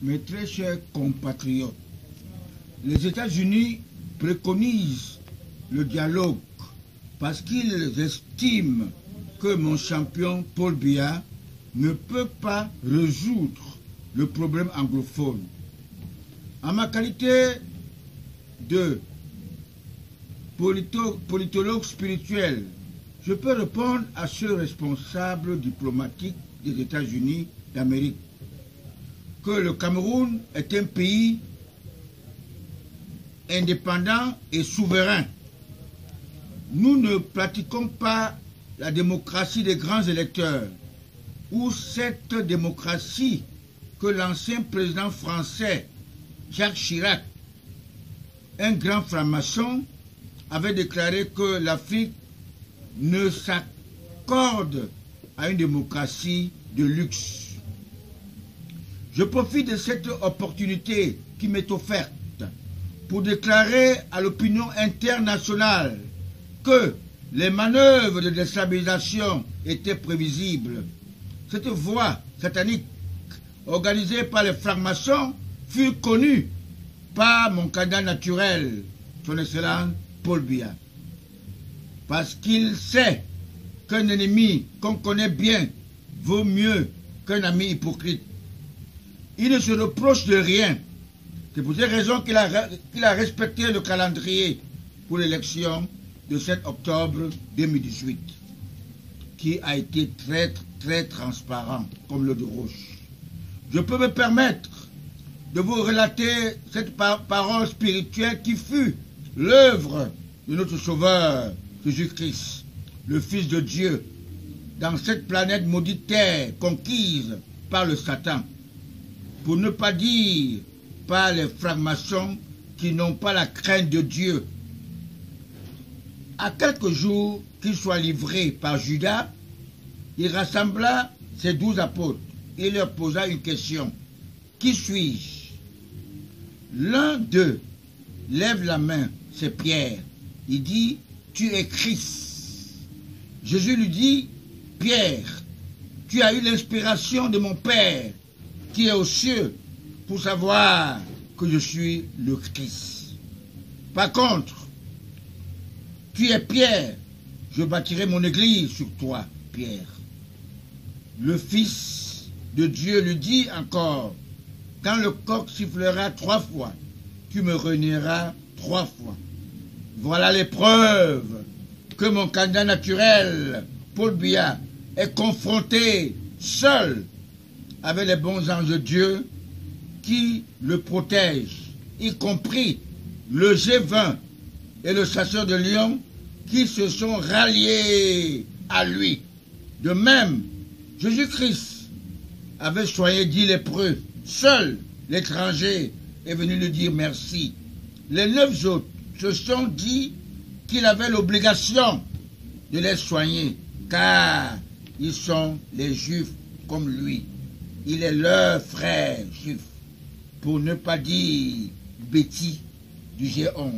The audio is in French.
Mes très chers compatriotes, les États-Unis préconisent le dialogue parce qu'ils estiment que mon champion Paul Biya ne peut pas résoudre le problème anglophone. En ma qualité de politologue spirituel, je peux répondre à ce responsable diplomatique des États-Unis d'Amérique que le Cameroun est un pays indépendant et souverain. Nous ne pratiquons pas la démocratie des grands électeurs ou cette démocratie que l'ancien président français Jacques Chirac, un grand franc-maçon, avait déclaré que l'Afrique ne s'accorde à une démocratie de luxe. Je profite de cette opportunité qui m'est offerte pour déclarer à l'opinion internationale que les manœuvres de déstabilisation étaient prévisibles. Cette voie satanique organisée par les francs-maçons fut connue par mon candidat naturel, son Excellence Paul Biya. Parce qu'il sait qu'un ennemi qu'on connaît bien vaut mieux qu'un ami hypocrite. Il ne se reproche de rien. C'est pour cette raison qu'il a respecté le calendrier pour l'élection de 7 octobre 2018, qui a été très transparent comme l'eau de roche. Je peux me permettre de vous relater cette parole spirituelle qui fut l'œuvre de notre Sauveur, Jésus-Christ, le Fils de Dieu, dans cette planète maudite terre conquise par le Satan, pour ne pas dire par les francs-maçons qui n'ont pas la crainte de Dieu. À quelques jours qu'il soit livré par Judas, il rassembla ses 12 apôtres et leur posa une question. Qui suis-je? L'un d'eux lève la main, c'est Pierre. Il dit, tu es Christ. Jésus lui dit, Pierre, tu as eu l'inspiration de mon Père qui est aux cieux pour savoir que je suis le Christ. Par contre, tu es Pierre, je bâtirai mon église sur toi, Pierre. Le Fils de Dieu lui dit encore, quand le coq sifflera 3 fois, tu me renieras 3 fois. Voilà les preuves que mon candidat naturel, Paul Biya, est confronté seul avec les bons anges de Dieu qui le protègent, y compris le G20 et le chasseur de lions qui se sont ralliés à lui. De même, Jésus-Christ avait soigné 10 lépreux. Seul l'étranger est venu lui dire merci. Les 9 autres se sont dit qu'il avait l'obligation de les soigner, car ils sont les Juifs comme lui. Il est leur frère juif, pour ne pas dire Betty du G11.